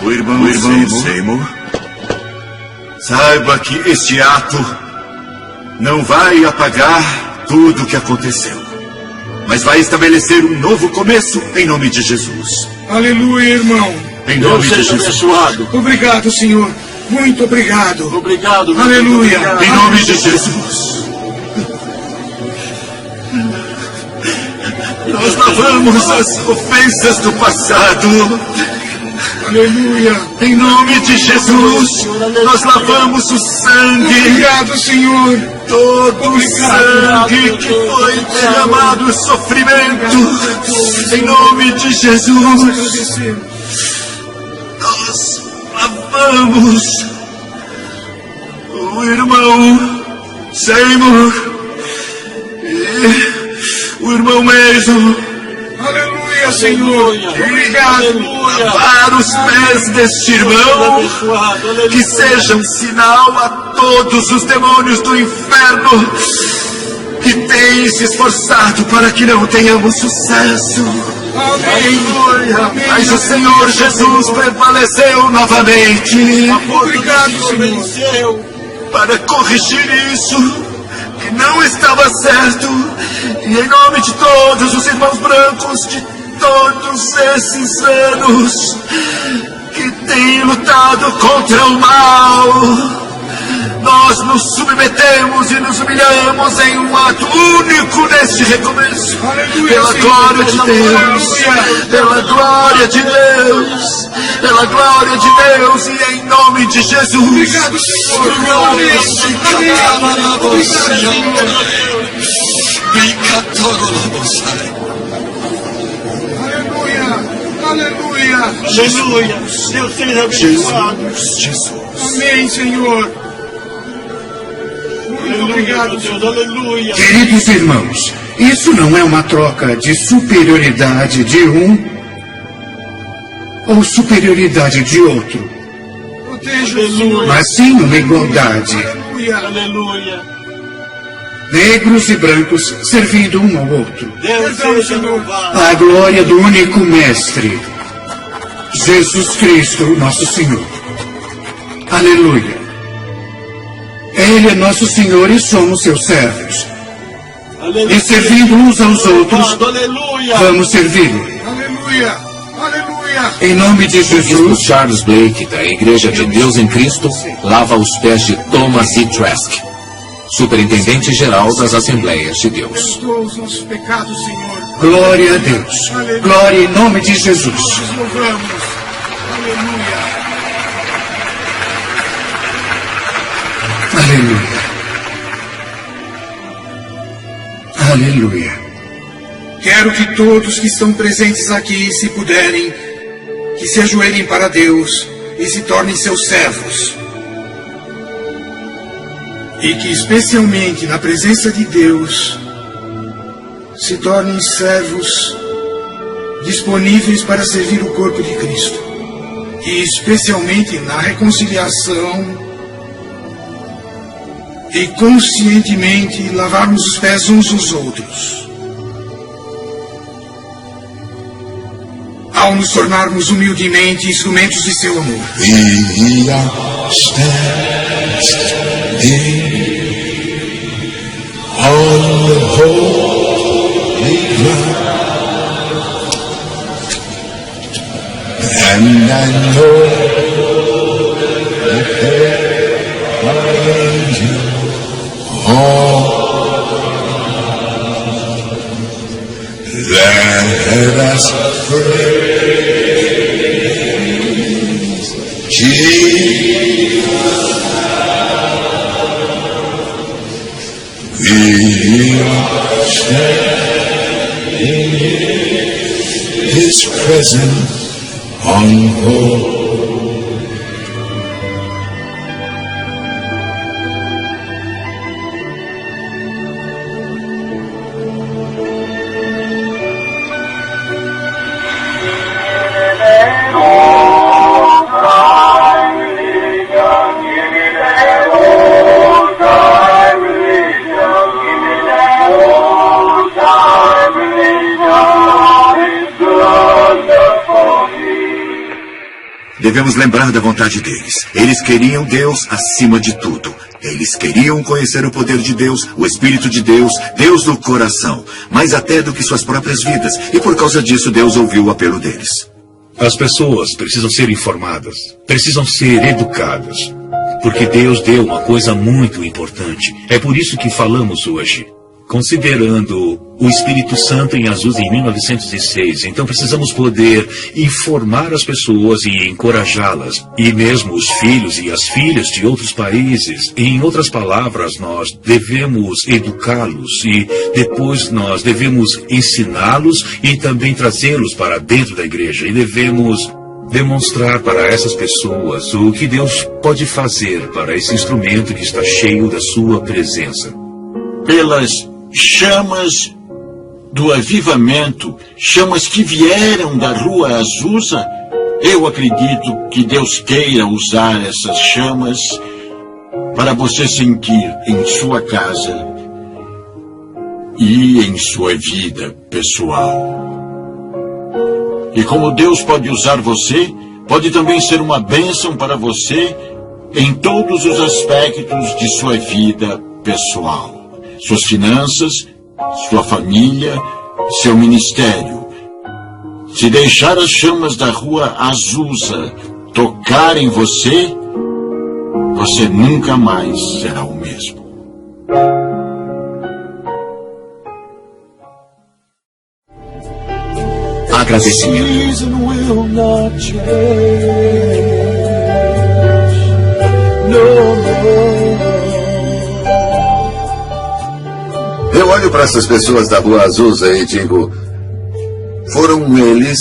o irmão Seymour, saiba que este ato não vai apagar tudo o que aconteceu, mas vai estabelecer um novo começo em nome de Jesus. Aleluia, irmão. Em nome de Jesus. Abençoado. Obrigado, Senhor. Muito obrigado. Obrigado. Deus. Aleluia. Obrigado. Em nome de Jesus. Nós lavamos as ofensas do passado. Aleluia. Em nome de Jesus, nós lavamos o sangue. Obrigado, Senhor. Todo o sangue que foi derramado, o sofrimento. Em nome de Jesus, nós lavamos o irmão Seymour e o irmão Mason. Aleluia, Senhor. Obrigado. Lavar os pés deste irmão, que seja um sinal a todos os demônios do inferno que têm se esforçado para que não tenhamos sucesso. Aleluia. Mas o Senhor Jesus prevaleceu novamente. Obrigado, Senhor. Para corrigir isso que não estava certo. E em nome de todos os irmãos brancos de todos esses anos que têm lutado contra o mal, nós nos submetemos e nos humilhamos em um ato único neste recomeço. Aleluia, pela Senhor. glória de Deus, pela glória de Deus, pela glória de Deus e em nome de Jesus. Obrigado, Senhor. Aleluia. Aleluia. Deus seja abençoado. Jesus. Amém, Senhor. Muito obrigado, Deus. Aleluia. Queridos irmãos, isso não é uma troca de superioridade de um ou superioridade de outro, mas sim uma igualdade. Aleluia. Negros e brancos servindo um ao outro. Deus seja louvado. A glória do único Mestre, Jesus Cristo, nosso Senhor. Aleluia. Ele é nosso Senhor e somos seus servos. Aleluia. E servindo uns aos outros, Aleluia. vamos servi-lo. Aleluia. Aleluia. Em nome de O bispo Jesus. Charles Blake, da Igreja de Deus em Cristo, lava os pés de Thomas E. Trask, superintendente-geral das Assembleias de Deus. Perdoa os nossos pecados, Senhor. Glória a Deus. Glória em nome de Jesus. Nós louvamos. Aleluia. Aleluia. Aleluia. Quero que todos que estão presentes aqui, se puderem, que se ajoelhem para Deus e se tornem seus servos. E que, especialmente na presença de Deus, se tornem servos disponíveis para servir o corpo de Cristo. E especialmente na reconciliação e conscientemente lavarmos os pés uns dos outros. Ao nos tornarmos humildemente instrumentos de seu amor. We are standing on the holy ground, and I know that there are angels all let us praise Jesus. We are standing in His presence on holy. Good. Devemos lembrar da vontade deles. Eles queriam Deus acima de tudo. Eles queriam conhecer o poder de Deus, o Espírito de Deus, Deus do coração, mais até do que suas próprias vidas. E por causa disso, Deus ouviu o apelo deles. As pessoas precisam ser informadas, precisam ser educadas, porque Deus deu uma coisa muito importante. É por isso que falamos hoje. Considerando o Espírito Santo em Azusa em 1906, então precisamos poder informar as pessoas e encorajá-las, e mesmo os filhos e as filhas de outros países. Em outras palavras, nós devemos educá-los e depois nós devemos ensiná-los e também trazê-los para dentro da igreja, e devemos demonstrar para essas pessoas o que Deus pode fazer para esse instrumento que está cheio da sua presença. Pelas chamas do avivamento, chamas que vieram da Rua Azusa, eu acredito que Deus queira usar essas chamas para você sentir em sua casa e em sua vida pessoal. E como Deus pode usar você, pode também ser uma bênção para você em todos os aspectos de sua vida pessoal. Suas finanças, sua família, seu ministério. Se deixar as chamas da Rua Azusa tocar em você, você nunca mais será o mesmo. Agradecimento. Eu olho para essas pessoas da Rua Azusa e digo, foram eles,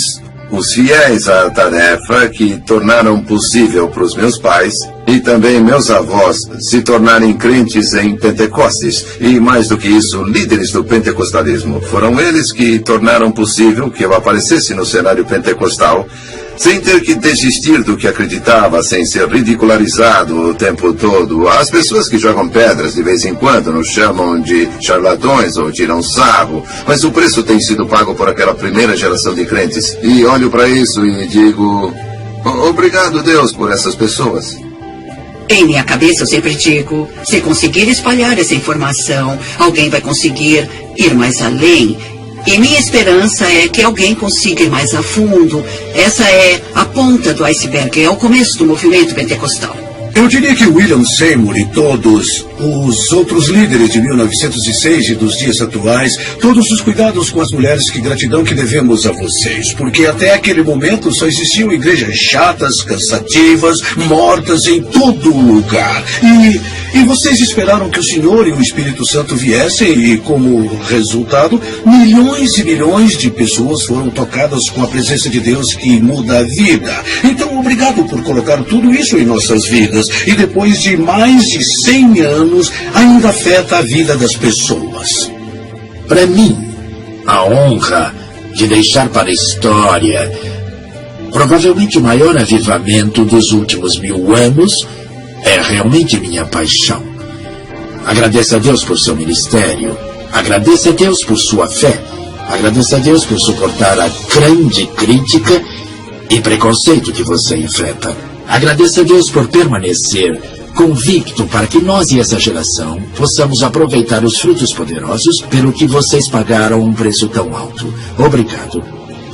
os fiéis à tarefa, que tornaram possível para os meus pais e também meus avós se tornarem crentes em Pentecostes e, mais do que isso, líderes do pentecostalismo. Foram eles que tornaram possível que eu aparecesse no cenário pentecostal sem ter que desistir do que acreditava, sem ser ridicularizado o tempo todo. As pessoas que jogam pedras de vez em quando nos chamam de charlatões ou tiram sarro, mas o preço tem sido pago por aquela primeira geração de crentes. E olho para isso e digo, obrigado, Deus, por essas pessoas. Em minha cabeça eu sempre digo, se conseguir espalhar essa informação, alguém vai conseguir ir mais além. E minha esperança é que alguém consiga ir mais a fundo. Essa é a ponta do iceberg, é o começo do movimento pentecostal. Eu diria que William Seymour e todos os outros líderes de 1906 e dos dias atuais, todos os cuidados com as mulheres, que gratidão que devemos a vocês, porque até aquele momento só existiam igrejas chatas, cansativas, mortas em todo lugar. E vocês esperaram que o Senhor e o Espírito Santo viessem e, como resultado, milhões e milhões de pessoas foram tocadas com a presença de Deus que muda a vida. Então, obrigado por colocar tudo isso em nossas vidas. E depois de mais de 100 anos, ainda afeta a vida das pessoas. Para mim, a honra de deixar para a história provavelmente o maior avivamento dos últimos 1000 anos é realmente minha paixão. Agradeça a Deus por seu ministério. Agradeça a Deus por sua fé. Agradeça a Deus por suportar a grande crítica e preconceito que você enfrenta. Agradeça a Deus por permanecer convicto para que nós e essa geração possamos aproveitar os frutos poderosos pelo que vocês pagaram um preço tão alto. Obrigado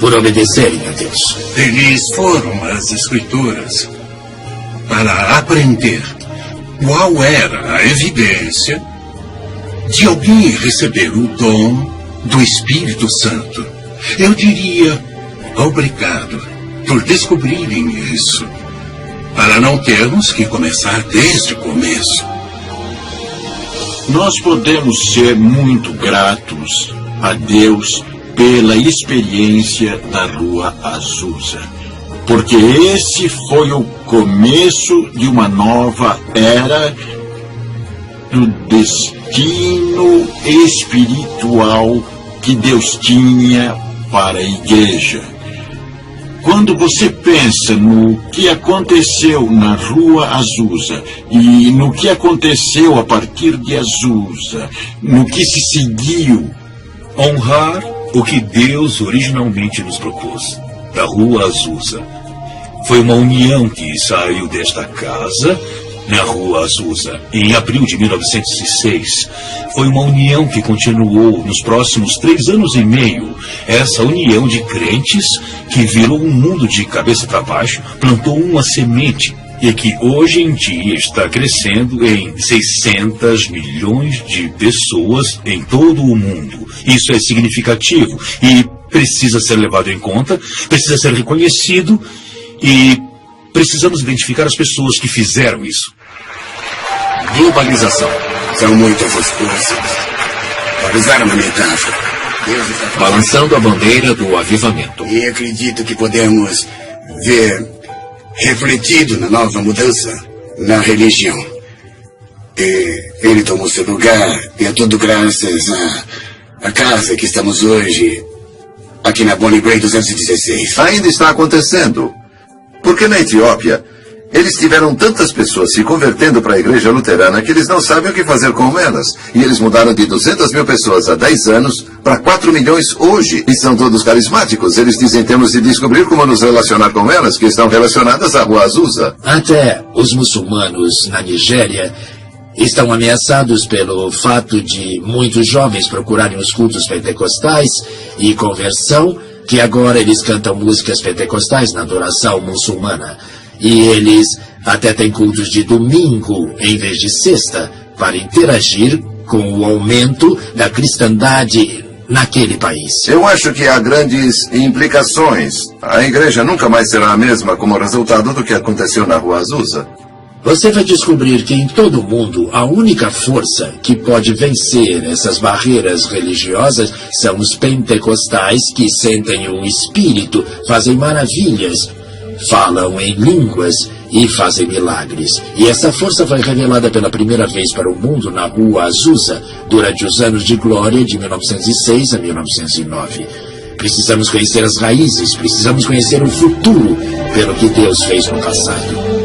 por obedecerem a Deus. Eles foram às Escrituras para aprender qual era a evidência de alguém receber o dom do Espírito Santo. Eu diria obrigado por descobrirem isso, para não termos que começar desde o começo. Nós podemos ser muito gratos a Deus pela experiência da Rua Azusa, porque esse foi o começo de uma nova era do destino espiritual que Deus tinha para a igreja. Quando você pensa no que aconteceu na Rua Azusa e no que aconteceu a partir de Azusa, no que se seguiu, honrar o que Deus originalmente nos propôs, da Rua Azusa. Foi uma união que saiu desta casa, na Rua Azusa, em abril de 1906. Foi uma união que continuou nos próximos 3 anos e meio. Essa união de crentes que virou um mundo de cabeça para baixo, plantou uma semente e que hoje em dia está crescendo em 600 milhões de pessoas em todo o mundo. Isso é significativo e precisa ser levado em conta, precisa ser reconhecido e precisamos identificar as pessoas que fizeram isso. Globalização. São muitas as coisas. Para usar uma metáfora, Deus está balançando a bandeira do avivamento. E acredito que podemos ver refletido na nova mudança na religião. E ele tomou seu lugar, e é tudo graças à casa que estamos hoje, aqui na Bonnie Brae 216. Ainda está acontecendo. Porque na Etiópia, eles tiveram tantas pessoas se convertendo para a igreja luterana que eles não sabem o que fazer com elas. E eles mudaram de 200 mil pessoas há 10 anos para 4 milhões hoje. E são todos carismáticos. Eles dizem temos de descobrir como nos relacionar com elas, que estão relacionadas à Rua Azusa. Até os muçulmanos na Nigéria estão ameaçados pelo fato de muitos jovens procurarem os cultos pentecostais e conversão, que agora eles cantam músicas pentecostais na adoração muçulmana. E eles até têm cultos de domingo em vez de sexta, para interagir com o aumento da cristandade naquele país. Eu acho que há grandes implicações. A igreja nunca mais será a mesma como resultado do que aconteceu na Rua Azusa. Você vai descobrir que em todo o mundo a única força que pode vencer essas barreiras religiosas são os pentecostais, que sentem o Espírito, fazem maravilhas, falam em línguas e fazem milagres. E essa força foi revelada pela primeira vez para o mundo na Rua Azusa durante os anos de glória de 1906 a 1909. Precisamos conhecer as raízes, precisamos conhecer o futuro pelo que Deus fez no passado.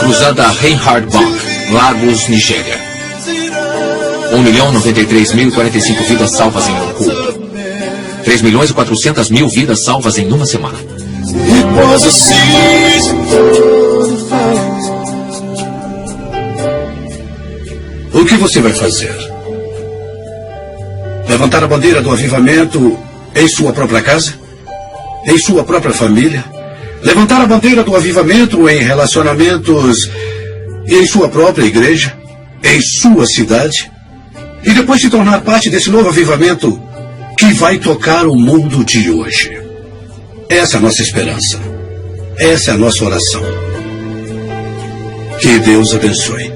Cruzada Reinhard Bonnke, Lagos, Nigéria. 1.093.045 vidas salvas em um culto. 3.400.000 vidas salvas em uma semana. O que você vai fazer? Levantar a bandeira do avivamento em sua própria casa? Em sua própria família? Levantar a bandeira do avivamento em relacionamentos em sua própria igreja? Em sua cidade? E depois se tornar parte desse novo avivamento que vai tocar o mundo de hoje. Essa é a nossa esperança. Essa é a nossa oração. Que Deus abençoe.